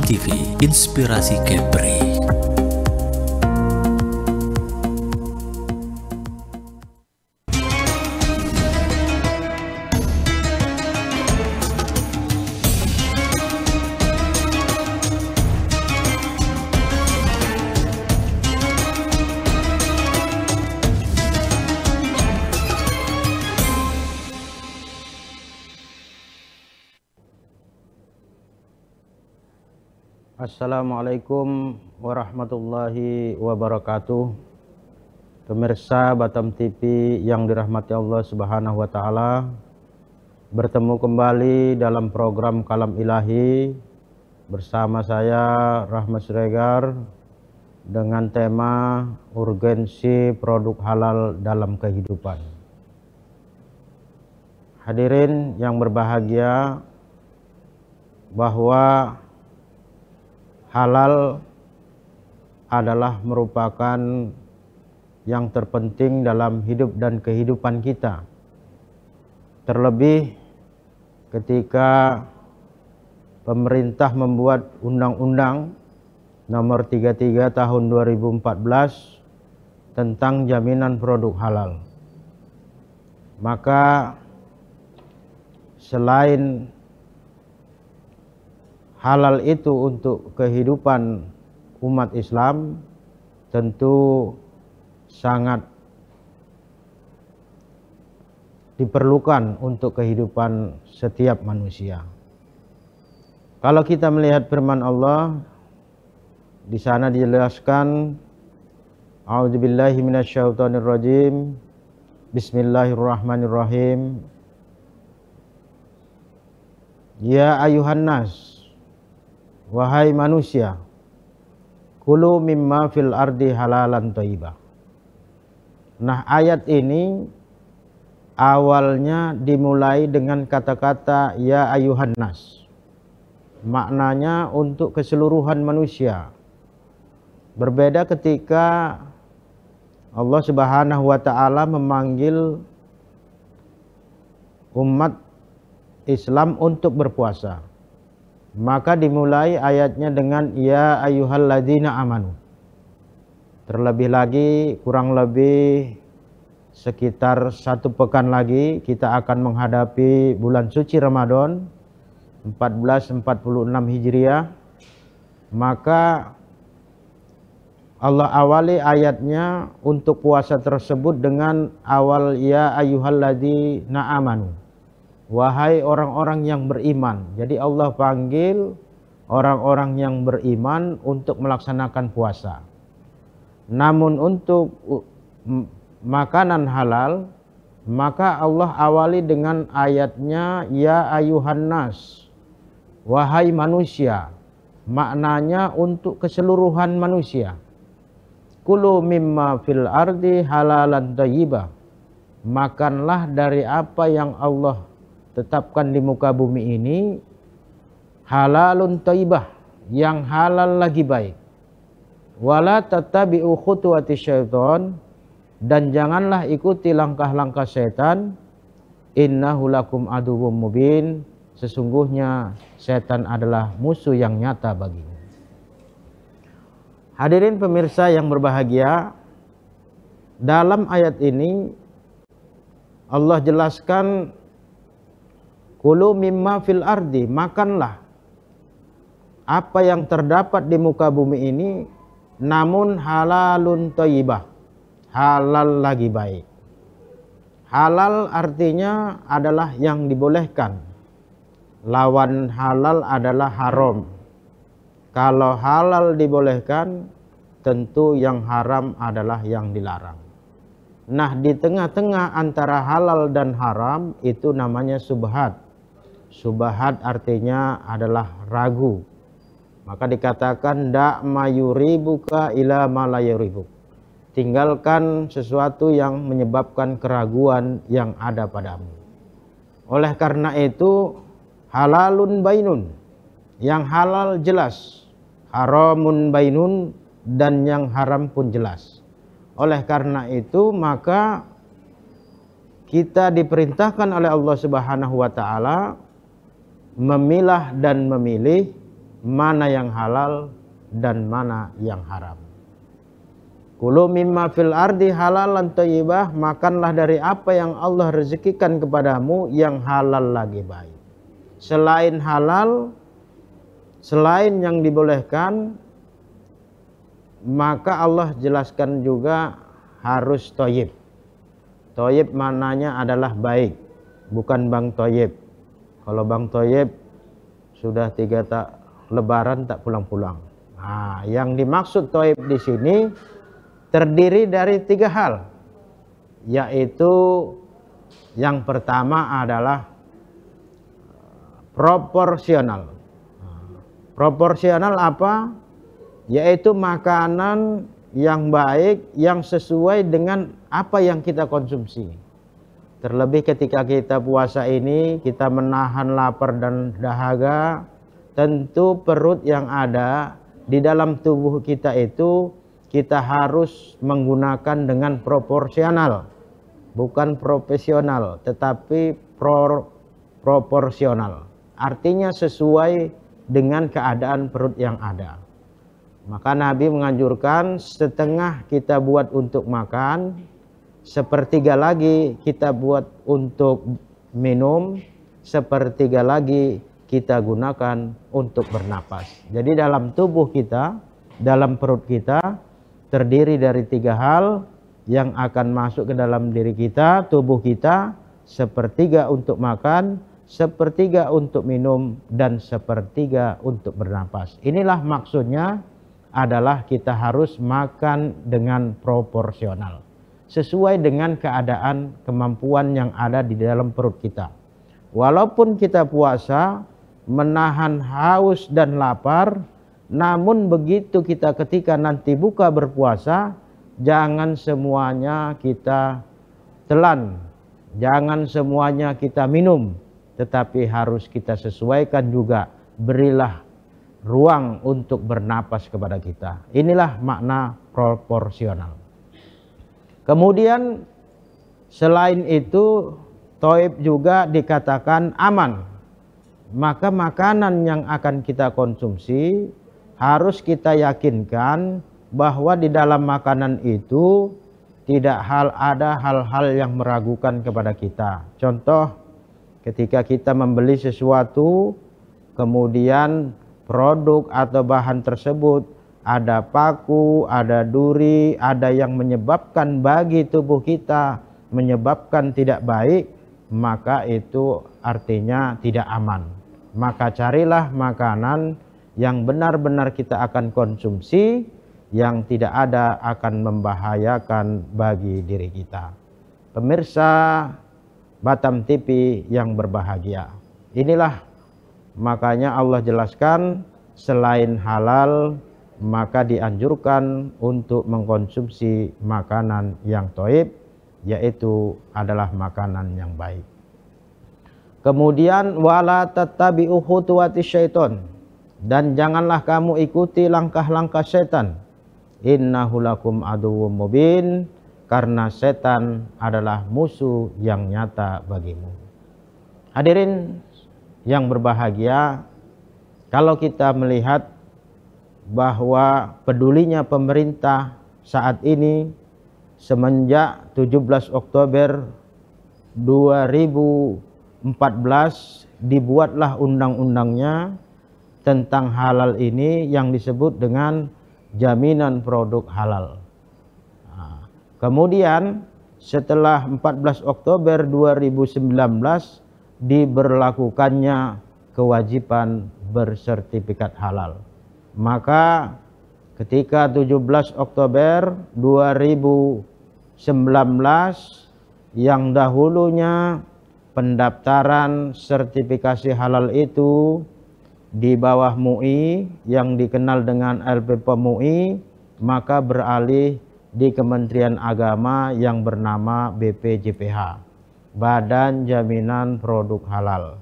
TV, Inspirasi Kepri. Assalamualaikum warahmatullahi wabarakatuh. Pemirsa Batam TV yang dirahmati Allah Subhanahu wa taala, bertemu kembali dalam program Kalam Ilahi bersama saya Rahmat Siregar dengan tema urgensi produk halal dalam kehidupan. Hadirin yang berbahagia, bahwa halal adalah merupakan yang terpenting dalam hidup dan kehidupan kita. Terlebih ketika pemerintah membuat Undang-Undang Nomor 33 Tahun 2014 tentang jaminan produk halal. Maka selain halal itu untuk kehidupan umat Islam, tentu sangat diperlukan untuk kehidupan setiap manusia. Kalau kita melihat firman Allah, di sana dijelaskan, A'udzubillahi minasyaitonirrajim, Bismillahirrahmanirrahim. Ya ayuhan nas, wahai manusia, kulu mimma fil ardi halalan thayyibah. Nah, ayat ini awalnya dimulai dengan kata-kata ya ayuhan nas. Maknanya untuk keseluruhan manusia. Berbeda ketika Allah Subhanahu wa taala memanggil umat Islam untuk berpuasa. Maka dimulai ayatnya dengan ya ayyuhalladzina amanu. Terlebih lagi, kurang lebih sekitar 1 pekan lagi kita akan menghadapi bulan suci Ramadan 1446 Hijriah. Maka Allah awali ayatnya untuk puasa tersebut dengan awal ya ayyuhalladzina amanu. Wahai orang-orang yang beriman. Jadi Allah panggil orang-orang yang beriman untuk melaksanakan puasa. Namun untuk makanan halal, maka Allah awali dengan ayatnya ya ayuhan nas, wahai manusia. Maknanya untuk keseluruhan manusia. Kulu mimma fil ardi halalan thayyibah. Makanlah dari apa yang Allah tetapkan di muka bumi ini, halalun thayyibah, yang halal lagi baik. Wala tattabi'u khutuwati syaitan, dan janganlah ikuti langkah-langkah setan. Innahu lakum aduwwum mubin, sesungguhnya setan adalah musuh yang nyata bagimu. Hadirin pemirsa yang berbahagia, dalam ayat ini Allah jelaskan kulu mimma fil ardi, makanlah apa yang terdapat di muka bumi ini, namun halalun thayyibah, halal lagi baik. Halal artinya adalah yang dibolehkan. Lawan halal adalah haram. Kalau halal dibolehkan, tentu yang haram adalah yang dilarang. Nah, di tengah-tengah antara halal dan haram itu namanya subhat. Subhat artinya adalah ragu. Maka dikatakan da mayuribuka ila ma la yuribuk. Tinggalkan sesuatu yang menyebabkan keraguan yang ada padamu. Oleh karena itu halalun bainun, yang halal jelas, haramun bainun, dan yang haram pun jelas. Oleh karena itu maka kita diperintahkan oleh Allah Subhanahu wa taala memilah dan memilih mana yang halal dan mana yang haram. Kulu mimma fil ardi halalan thayyibah, makanlah dari apa yang Allah rezekikan kepadamu yang halal lagi baik. Selain halal, selain yang dibolehkan, maka Allah jelaskan juga harus thayyib. Thayyib maknanya adalah baik, bukan Bang Thayyib. Kalau Bang Thayyib sudah 3 lebaran tak pulang-pulang. Nah, yang dimaksud thayyib di sini terdiri dari 3 hal, yaitu yang pertama adalah proporsional. Proporsional apa? Yaitu makanan yang baik, yang sesuai dengan apa yang kita konsumsi. Terlebih ketika kita puasa ini, kita menahan lapar dan dahaga, tentu perut yang ada di dalam tubuh kita itu kita harus menggunakan dengan proporsional, bukan profesional, tetapi proporsional. Artinya sesuai dengan keadaan perut yang ada. Maka Nabi menganjurkan setengah kita buat untuk makan, sepertiga lagi kita buat untuk minum, sepertiga lagi kita gunakan untuk bernapas. Jadi dalam tubuh kita, dalam perut kita terdiri dari 3 hal yang akan masuk ke dalam diri kita, tubuh kita, sepertiga untuk makan, sepertiga untuk minum, dan sepertiga untuk bernapas. Inilah maksudnya adalah kita harus makan dengan proporsional, sesuai dengan keadaan kemampuan yang ada di dalam perut kita. Walaupun kita puasa, menahan haus dan lapar, namun begitu kita ketika nanti buka berpuasa, jangan semuanya kita telan, jangan semuanya kita minum, tetapi harus kita sesuaikan juga, berilah ruang untuk bernapas kepada kita. Inilah makna proporsional. Kemudian selain itu, thayyib juga dikatakan aman. Maka makanan yang akan kita konsumsi harus kita yakinkan bahwa di dalam makanan itu tidak ada hal-hal yang meragukan kepada kita. Contoh, ketika kita membeli sesuatu, kemudian produk atau bahan tersebut ada paku, ada duri, ada yang menyebabkan bagi tubuh kita, menyebabkan tidak baik, maka itu artinya tidak aman. Maka carilah makanan yang benar-benar kita akan konsumsi, yang tidak ada akan membahayakan bagi diri kita. Pemirsa Batam TV yang berbahagia, inilah makanya Allah jelaskan selain halal maka dianjurkan untuk mengkonsumsi makanan yang thayyib, yaitu adalah makanan yang baik. Kemudian wala tattabi'u khutuwatis syaiton, dan janganlah kamu ikuti langkah-langkah setan. Innahu lakum aduwwum mubin, karena setan adalah musuh yang nyata bagimu. Hadirin yang berbahagia, kalau kita melihat bahwa pedulinya pemerintah saat ini semenjak 17 Oktober 2014 dibuatlah undang-undangnya tentang halal ini yang disebut dengan jaminan produk halal. Nah, kemudian setelah 14 Oktober 2019 diberlakukannya kewajiban bersertifikat halal. Maka ketika 17 Oktober 2019 yang dahulunya pendaftaran sertifikasi halal itu di bawah MUI yang dikenal dengan LPPOM MUI, maka beralih di Kementerian Agama yang bernama BPJPH, Badan Jaminan Produk Halal.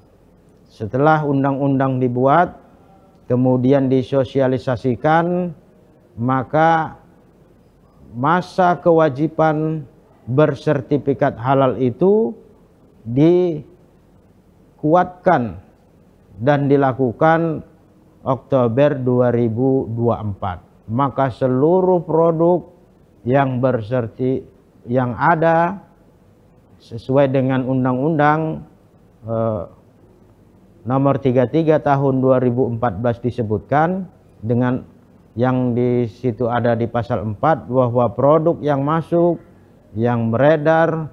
Setelah undang-undang dibuat, kemudian disosialisasikan, maka masa kewajiban bersertifikat halal itu dikuatkan dan dilakukan Oktober 2024. Maka seluruh produk yang yang ada sesuai dengan Undang-Undang nomor 33 tahun 2014 disebutkan, dengan yang di situ ada di pasal 4 bahwa produk yang masuk, yang beredar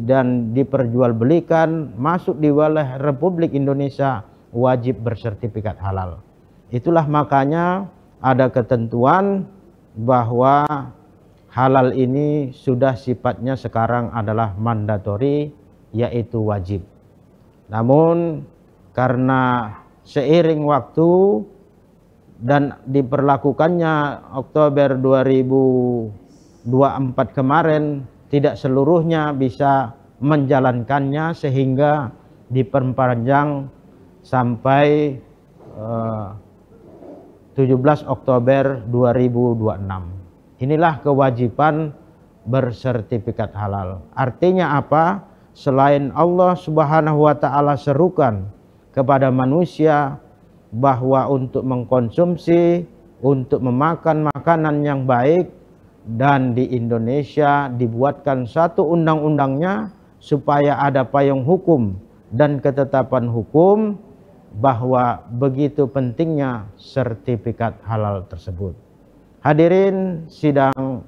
dan diperjualbelikan masuk di wilayah Republik Indonesia wajib bersertifikat halal. Itulah makanya ada ketentuan bahwa halal ini sudah sifatnya sekarang adalah mandatori, yaitu wajib. Namun karena seiring waktu dan diberlakukannya Oktober 2024 kemarin, tidak seluruhnya bisa menjalankannya sehingga diperpanjang sampai 17 Oktober 2026. Inilah kewajiban bersertifikat halal. Artinya apa? Selain Allah Subhanahu wa taala serukan kepada manusia bahwa untuk mengkonsumsi, untuk memakan makanan yang baik, dan di Indonesia dibuatkan satu undang-undangnya supaya ada payung hukum dan ketetapan hukum bahwa begitu pentingnya sertifikat halal tersebut. Hadirin sidang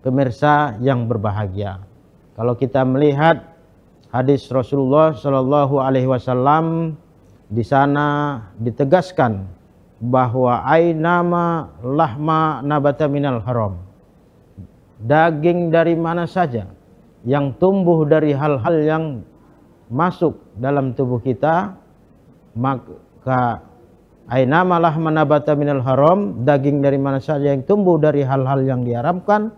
pemirsa yang berbahagia, kalau kita melihat hadis Rasulullah Shallallahu Alaihi Wasallam, di sana ditegaskan bahwa ainama lahma nabata minal haram, daging dari mana saja yang tumbuh dari hal-hal yang masuk dalam tubuh kita, maka ainama lahma nabata minal haram, daging dari mana saja yang tumbuh dari hal-hal yang diharamkan,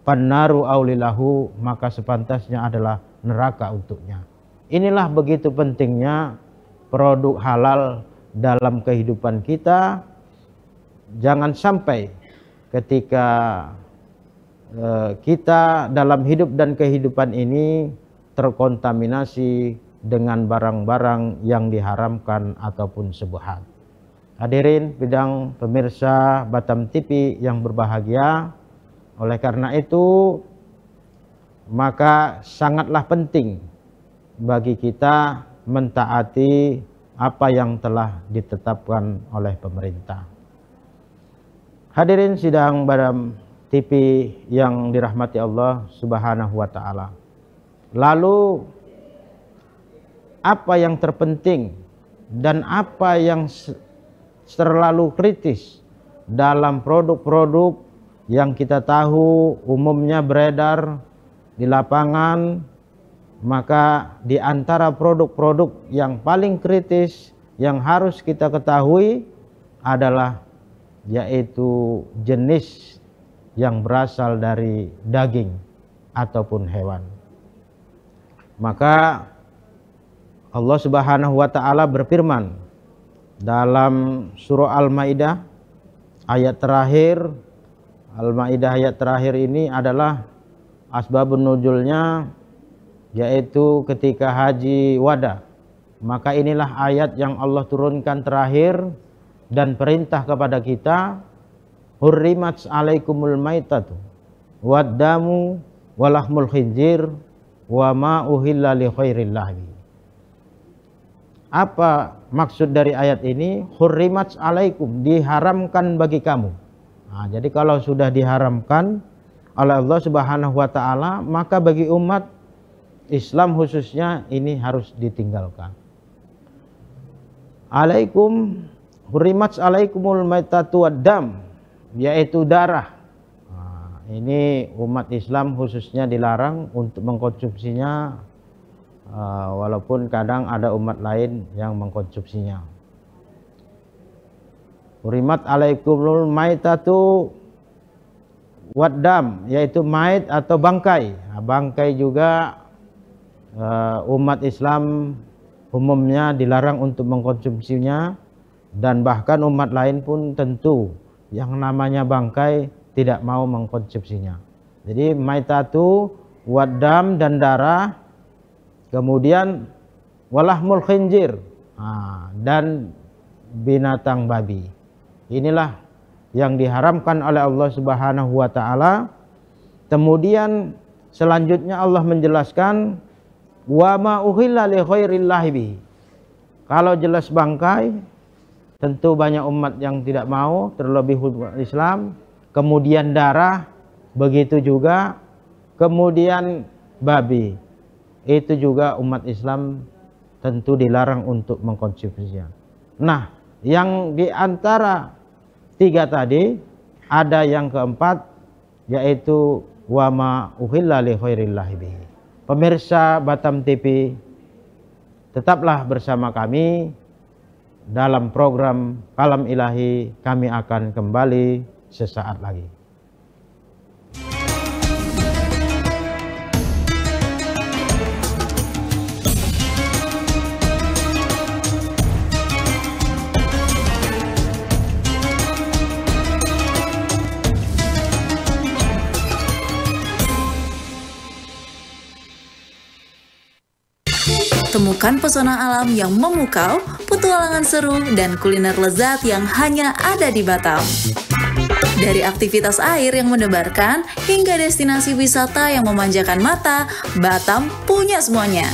pannaru aulilahu, maka sepantasnya adalah neraka untuknya. Inilah begitu pentingnya produk halal dalam kehidupan kita. Jangan sampai ketika kita dalam hidup dan kehidupan ini terkontaminasi dengan barang-barang yang diharamkan ataupun syubhat. Hadirin bidang pemirsa Batam TV yang berbahagia, oleh karena itu maka sangatlah penting bagi kita mentaati apa yang telah ditetapkan oleh pemerintah. Hadirin sidang Batam TV yang dirahmati Allah Subhanahu wa taala. Lalu apa yang terpenting dan apa yang terlalu kritis dalam produk-produk yang kita tahu umumnya beredar di lapangan? Maka di antara produk-produk yang paling kritis yang harus kita ketahui adalah yaitu jenis yang berasal dari daging ataupun hewan. Maka Allah Subhanahu wa taala berfirman dalam surah Al-Maidah ayat terakhir. Al-Maidah ayat terakhir ini adalah asbabun nuzulnya, yaitu ketika haji wada. Maka inilah ayat yang Allah turunkan terakhir dan perintah kepada kita, hurrimat alaikumul maitatu waddamu walahmul khinzir wa ma uhilla li khairillah. Apa maksud dari ayat ini? Hurrimat alaikum, diharamkan bagi kamu. Nah, jadi kalau sudah diharamkan oleh Allah Subhanahu wa taala, maka bagi umat Islam khususnya ini harus ditinggalkan. Alaikum hurrimat alaikumul maitatu waddam, yaitu darah. Nah, ini umat Islam khususnya dilarang untuk mengkonsumsinya, walaupun kadang ada umat lain yang mengkonsumsinya. Hurrimat alaikumul maitatu waddam, yaitu mait atau bangkai. Nah, bangkai juga umat Islam umumnya dilarang untuk mengkonsumsinya, dan bahkan umat lain pun tentu yang namanya bangkai tidak mau mengkonsumsinya. Jadi maitatu waddam dan darah, kemudian walahmul khinzir, dan binatang babi. Inilah yang diharamkan oleh Allah Subhanahu wa taala. Kemudian selanjutnya Allah menjelaskan wa ma uhilla li ghairillahi bihi. Kalau jelas bangkai, tentu banyak umat yang tidak mau, terlebih umat Islam. Kemudian darah, begitu juga. Kemudian babi, itu juga umat Islam tentu dilarang untuk mengkonsumsinya. Nah, yang di antara tiga tadi, ada yang keempat, yaitu wa ma uhilla li ghairillahi bihi. Pemirsa Batam TV, tetaplah bersama kami dalam program Kalam Ilahi. Kami akan kembali sesaat lagi. Temukan pesona alam yang memukau, petualangan seru, dan kuliner lezat yang hanya ada di Batam. Dari aktivitas air yang mendebarkan, hingga destinasi wisata yang memanjakan mata, Batam punya semuanya.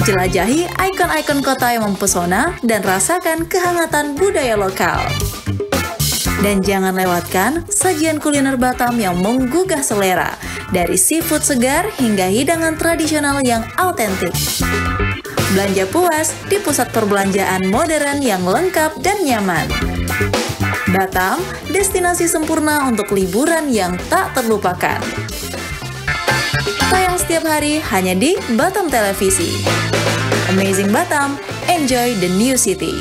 Jelajahi ikon-ikon kota yang mempesona dan rasakan kehangatan budaya lokal. Dan jangan lewatkan sajian kuliner Batam yang menggugah selera, dari seafood segar hingga hidangan tradisional yang autentik. Belanja puas di pusat perbelanjaan modern yang lengkap dan nyaman. Batam, destinasi sempurna untuk liburan yang tak terlupakan. Tayang setiap hari hanya di Batam Televisi. Amazing Batam, enjoy the new city.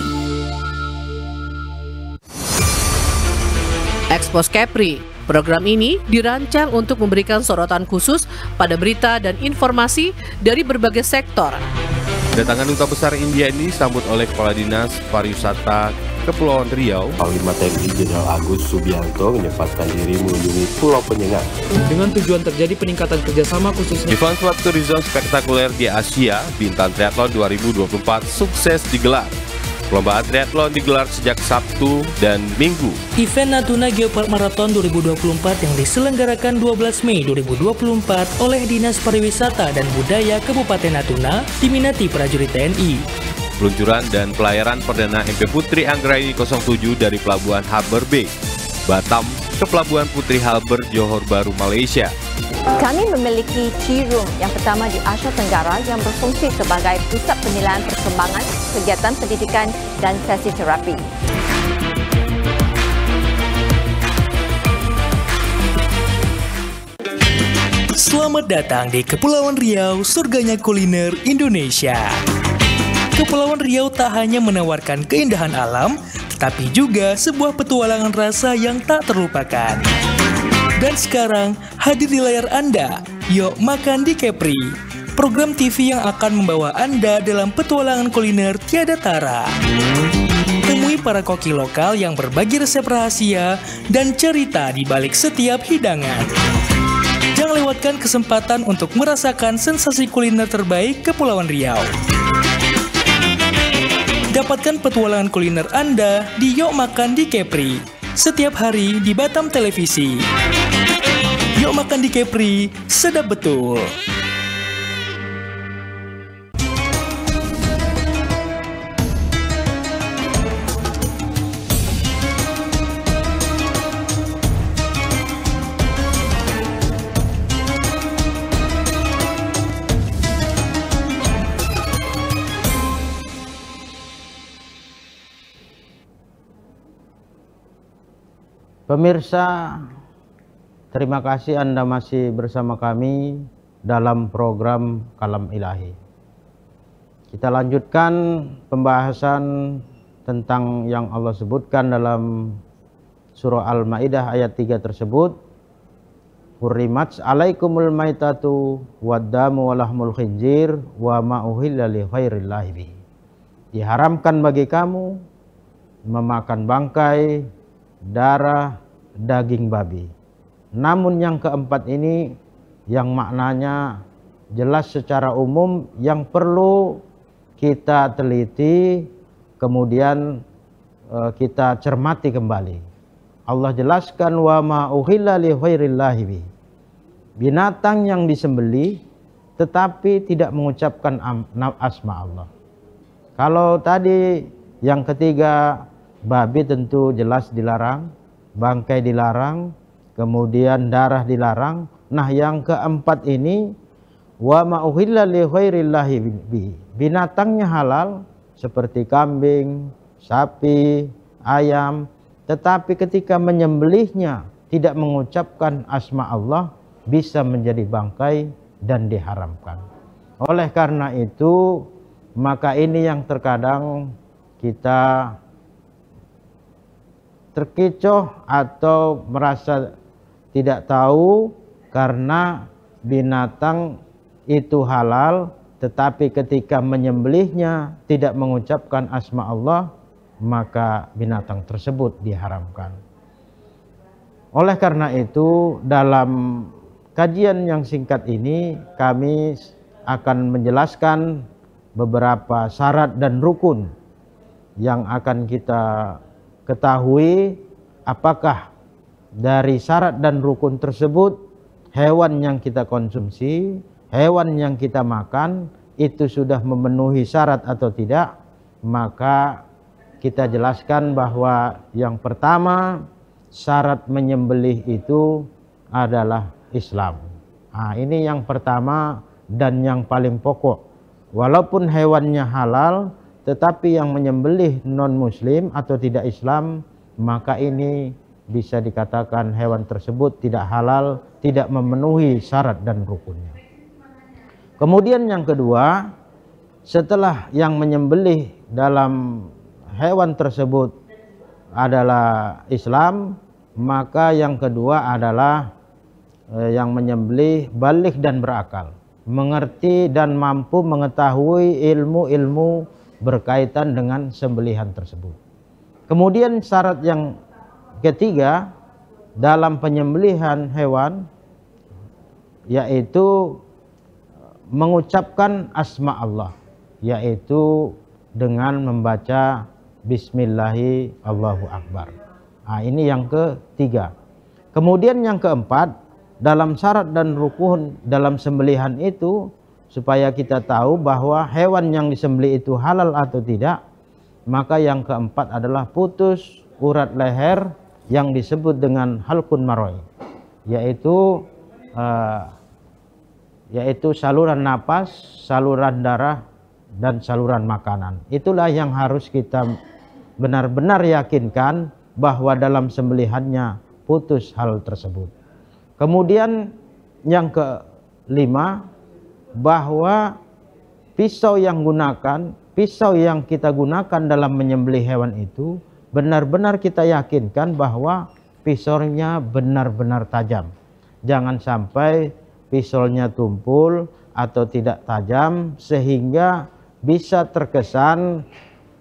Expose Kepri. Program ini dirancang untuk memberikan sorotan khusus pada berita dan informasi dari berbagai sektor. Kedatangan Duta Besar India ini disambut oleh Kepala Dinas Pariwisata Kepulauan Riau. Panglima TNI Jenderal Agus Subianto menyempatkan diri mengunjungi Pulau Penyengat. Dengan tujuan terjadi peningkatan kerjasama khususnya. Event World Tourism spektakuler di Asia, Bintan Triathlon 2024 sukses digelar. Perlombaan triathlon digelar sejak Sabtu dan Minggu. Event Natuna Geopark Marathon 2024 yang diselenggarakan 12 Mei 2024 oleh Dinas Pariwisata dan Budaya Kabupaten Natuna diminati prajurit TNI. Peluncuran dan pelayaran perdana MP Putri Anggraini 07 dari Pelabuhan Harbour Bay, Batam ke Pelabuhan Putri Harbour, Johor Bahru, Malaysia. Kami memiliki tea room yang pertama di Asia Tenggara yang berfungsi sebagai pusat penilaian perkembangan, kegiatan pendidikan dan sesi terapi. Selamat datang di Kepulauan Riau, surganya kuliner Indonesia. Kepulauan Riau tak hanya menawarkan keindahan alam, tetapi juga sebuah petualangan rasa yang tak terlupakan. Dan sekarang, hadir di layar Anda, Yuk Makan di Kepri, program TV yang akan membawa Anda dalam petualangan kuliner tiada tara. Temui para koki lokal yang berbagi resep rahasia dan cerita di balik setiap hidangan. Jangan lewatkan kesempatan untuk merasakan sensasi kuliner terbaik Kepulauan Riau. Dapatkan petualangan kuliner Anda di Yuk Makan di Kepri, setiap hari di Batam Televisi. Yuk Makan di Kepri, sedap betul. Pemirsa, terima kasih Anda masih bersama kami dalam program Kalam Ilahi. Kita lanjutkan pembahasan tentang yang Allah sebutkan dalam surah Al-Maidah ayat 3 tersebut. Hurrimat alaikumul maitatu waddamu walahmul khinzir wa ma uhilla li ghairillahi bihi. Diharamkan bagi kamu memakan bangkai, darah, daging babi. Namun yang keempat ini yang maknanya jelas secara umum yang perlu kita teliti, kemudian kita cermati kembali. Allah jelaskan wa ma uhilla li ghairillahi bi. Binatang yang disembelih tetapi tidak mengucapkan asma Allah. Kalau tadi yang ketiga babi tentu jelas dilarang, bangkai dilarang, kemudian darah dilarang. Nah, yang keempat ini wa ma uhilla li ghairillahi bi. Binatangnya halal seperti kambing, sapi, ayam, tetapi ketika menyembelihnya tidak mengucapkan asma Allah, bisa menjadi bangkai dan diharamkan. Oleh karena itu, maka ini yang terkadang kita terkecoh atau merasa tidak tahu karena binatang itu halal, tetapi ketika menyembelihnya tidak mengucapkan asma Allah, maka binatang tersebut diharamkan. Oleh karena itu, dalam kajian yang singkat ini kami akan menjelaskan beberapa syarat dan rukun yang akan kita ketahui apakah dari syarat dan rukun tersebut hewan yang kita konsumsi, hewan yang kita makan itu sudah memenuhi syarat atau tidak. Maka kita jelaskan bahwa yang pertama, syarat menyembelih itu adalah Islam. Nah, ini yang pertama dan yang paling pokok. Walaupun hewannya halal, tetapi yang menyembelih non-muslim atau tidak Islam, maka ini bisa dikatakan hewan tersebut tidak halal, tidak memenuhi syarat dan rukunnya. Kemudian yang kedua, setelah yang menyembelih dalam hewan tersebut adalah Islam, maka yang kedua adalah yang menyembelih baligh dan berakal, mengerti dan mampu mengetahui ilmu-ilmu berkaitan dengan sembelihan tersebut. Kemudian syarat yang ketiga dalam penyembelihan hewan yaitu mengucapkan asma Allah, yaitu dengan membaca Bismillahi Allahu Akbar. Nah, ini yang ketiga. Kemudian yang keempat, dalam syarat dan rukun dalam sembelihan itu, supaya kita tahu bahwa hewan yang disembelih itu halal atau tidak, maka yang keempat adalah putus urat leher yang disebut dengan halqun maroi, yaitu saluran napas, saluran darah, dan saluran makanan. Itulah yang harus kita benar-benar yakinkan bahwa dalam sembelihannya putus hal tersebut. Kemudian yang kelima, bahwa pisau yang kita gunakan dalam menyembelih hewan itu benar-benar kita yakinkan bahwa pisaunya benar-benar tajam. Jangan sampai pisaunya tumpul atau tidak tajam sehingga bisa terkesan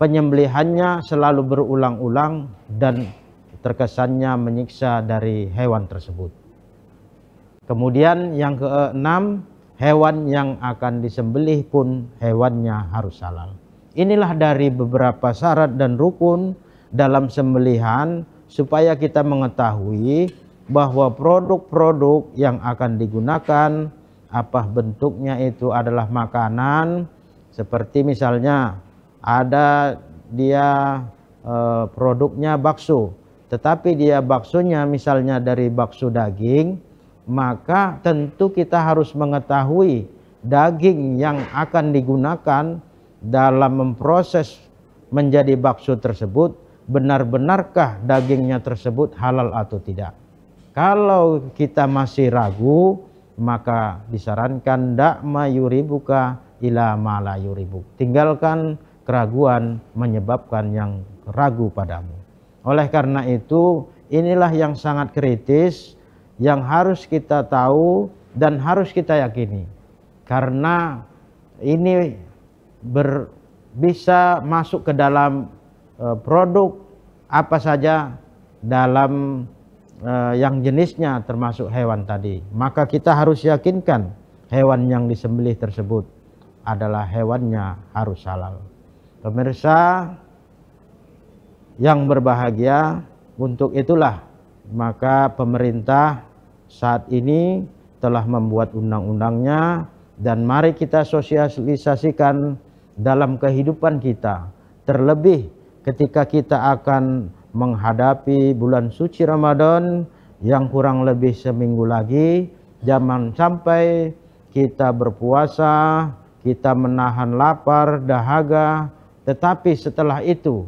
penyembelihannya selalu berulang-ulang dan terkesannya menyiksa dari hewan tersebut. Kemudian yang keenam, hewan yang akan disembelih pun hewannya harus halal. Inilah dari beberapa syarat dan rukun dalam sembelihan supaya kita mengetahui bahwa produk-produk yang akan digunakan, apa bentuknya itu adalah makanan, seperti misalnya ada dia produknya bakso, tetapi dia baksonya misalnya dari bakso daging, maka tentu kita harus mengetahui daging yang akan digunakan dalam memproses menjadi bakso tersebut, benar-benarkah dagingnya tersebut halal atau tidak. Kalau kita masih ragu, maka disarankan dakma yuribuka ila ma la yuribuk. Tinggalkan keraguan menyebabkan yang ragu padamu. Oleh karena itu, inilah yang sangat kritis yang harus kita tahu dan harus kita yakini. Karena ini bisa masuk ke dalam produk apa saja dalam yang jenisnya termasuk hewan tadi. Maka kita harus yakinkan hewan yang disembelih tersebut adalah hewannya harus halal. Pemirsa yang berbahagia, untuk itulah maka pemerintah saat ini telah membuat undang-undangnya, dan mari kita sosialisasikan dalam kehidupan kita. Terlebih ketika kita akan menghadapi bulan suci Ramadan yang kurang lebih seminggu lagi, jangan sampai kita berpuasa, kita menahan lapar, dahaga, tetapi setelah itu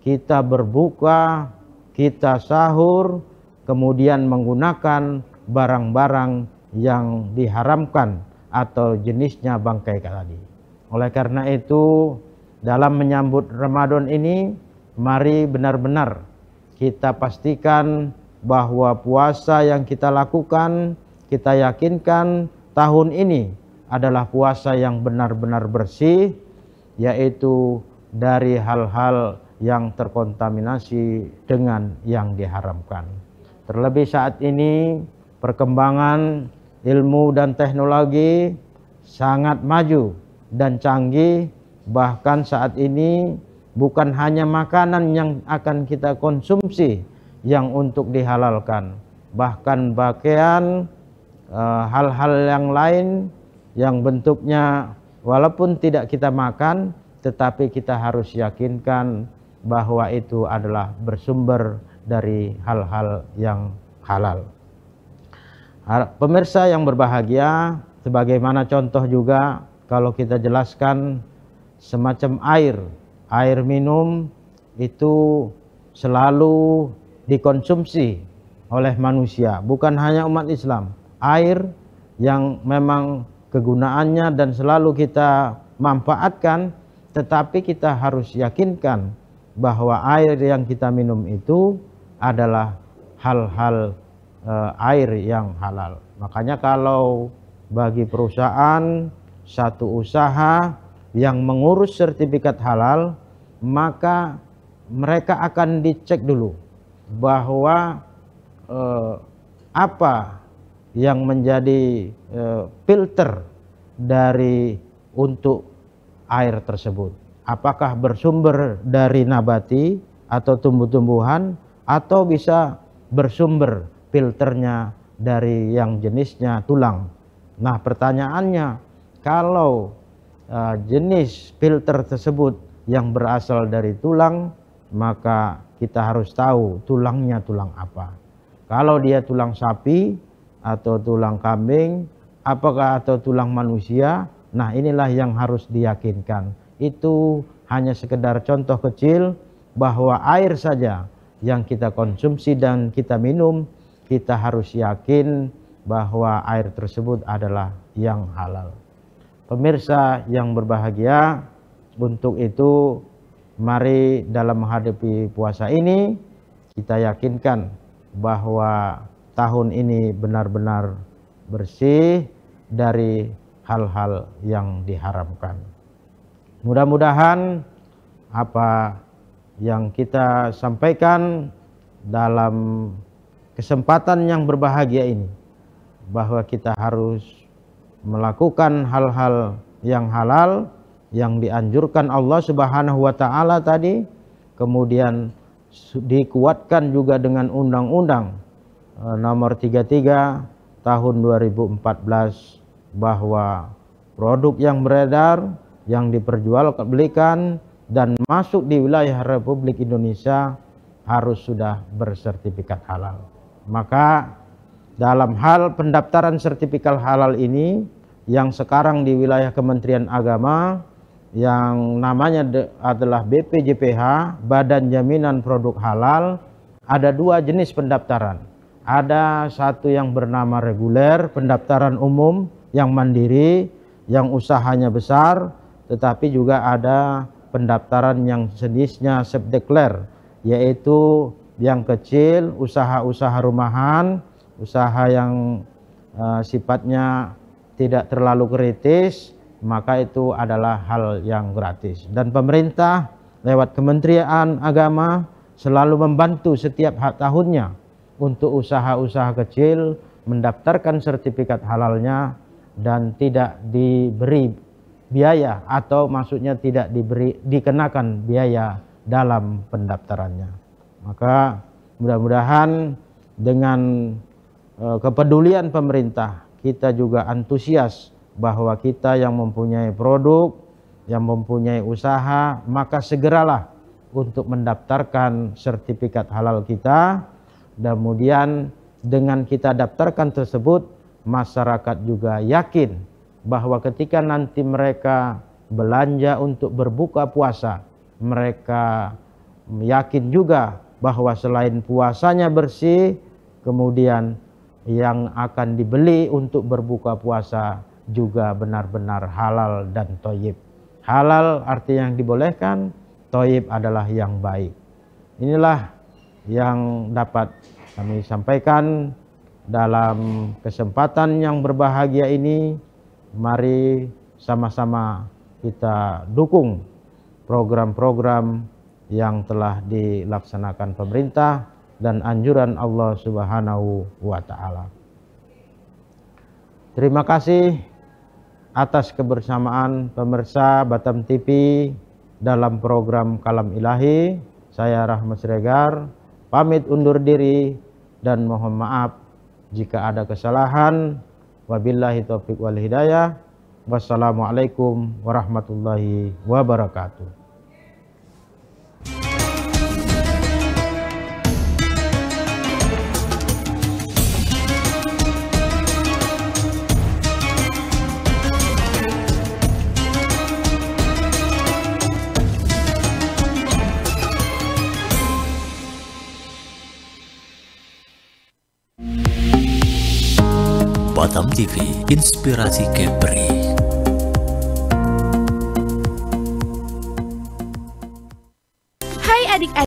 kita berbuka, kita sahur, kemudian menggunakan barang-barang yang diharamkan atau jenisnya bangkai tadi. Oleh karena itu, dalam menyambut Ramadan ini, mari benar-benar kita pastikan bahwa puasa yang kita lakukan, kita yakinkan tahun ini adalah puasa yang benar-benar bersih, yaitu dari hal-hal yang terkontaminasi dengan yang diharamkan. Terlebih saat ini perkembangan ilmu dan teknologi sangat maju dan canggih. Bahkan saat ini bukan hanya makanan yang akan kita konsumsi yang untuk dihalalkan, bahkan pakaian, hal-hal yang lain yang bentuknya walaupun tidak kita makan, tetapi kita harus yakinkan bahwa itu adalah bersumber dari hal-hal yang halal. Pemirsa yang berbahagia, sebagaimana contoh juga kalau kita jelaskan semacam air minum itu selalu dikonsumsi oleh manusia, bukan hanya umat Islam. Air yang memang kegunaannya dan selalu kita manfaatkan, tetapi kita harus yakinkan bahwa air yang kita minum itu adalah hal-hal air yang halal. Makanya kalau bagi perusahaan satu usaha yang mengurus sertifikat halal, maka mereka akan dicek dulu bahwa apa yang menjadi filter dari untuk air tersebut. Apakah bersumber dari nabati atau tumbuh-tumbuhan, atau bisa bersumber filternya dari yang jenisnya tulang. Nah, pertanyaannya, kalau jenis filter tersebut yang berasal dari tulang, maka kita harus tahu tulangnya tulang apa. Kalau dia tulang sapi atau tulang kambing, apakah atau tulang manusia, nah inilah yang harus diyakinkan. Itu hanya sekedar contoh kecil bahwa air saja yang kita konsumsi dan kita minum, kita harus yakin bahwa air tersebut adalah yang halal. Pemirsa yang berbahagia, untuk itu mari dalam menghadapi puasa ini kita yakinkan bahwa tahun ini benar-benar bersih dari hal-hal yang diharamkan. Mudah-mudahan apa yang kita sampaikan dalam kesempatan yang berbahagia ini, bahwa kita harus melakukan hal-hal yang halal yang dianjurkan Allah Subhanahu wa taala tadi, kemudian dikuatkan juga dengan undang-undang nomor 33 tahun 2014 bahwa produk yang beredar, yang diperjualbelikan dan masuk di wilayah Republik Indonesia harus sudah bersertifikat halal. Maka dalam hal pendaftaran sertifikat halal ini yang sekarang di wilayah Kementerian Agama yang namanya adalah BPJPH, Badan Jaminan Produk Halal, ada dua jenis pendaftaran. Ada satu yang bernama reguler, pendaftaran umum yang mandiri, yang usahanya besar, tetapi juga ada pendaftaran yang jenisnya self-declare, yaitu yang kecil, usaha-usaha rumahan, usaha yang sifatnya tidak terlalu kritis, maka itu adalah hal yang gratis. Dan pemerintah lewat Kementerian Agama selalu membantu setiap tahunnya untuk usaha-usaha kecil mendaftarkan sertifikat halalnya dan tidak diberi biaya, atau maksudnya tidak dikenakan biaya dalam pendaftarannya. Maka mudah-mudahan dengan kepedulian pemerintah, kita juga antusias bahwa kita yang mempunyai produk, yang mempunyai usaha, maka segeralah untuk mendaftarkan sertifikat halal kita. Kemudian dengan kita daftarkan tersebut, masyarakat juga yakin bahwa ketika nanti mereka belanja untuk berbuka puasa, mereka yakin juga bahwa selain puasanya bersih, kemudian yang akan dibeli untuk berbuka puasa juga benar-benar halal dan thayyib. Halal artinya yang dibolehkan, thayyib adalah yang baik. Inilah yang dapat kami sampaikan dalam kesempatan yang berbahagia ini. Mari sama-sama kita dukung program-program yang telah dilaksanakan pemerintah dan anjuran Allah Subhanahu wa Ta'ala. Terima kasih atas kebersamaan pemirsa Batam TV dalam program Kalam Ilahi. Saya Rahmat Siregar pamit undur diri dan mohon maaf jika ada kesalahan. Wabillahi taufiq wal hidayah. Wassalamualaikum warahmatullahi wabarakatuh. Batam TV, inspirasi Kepri.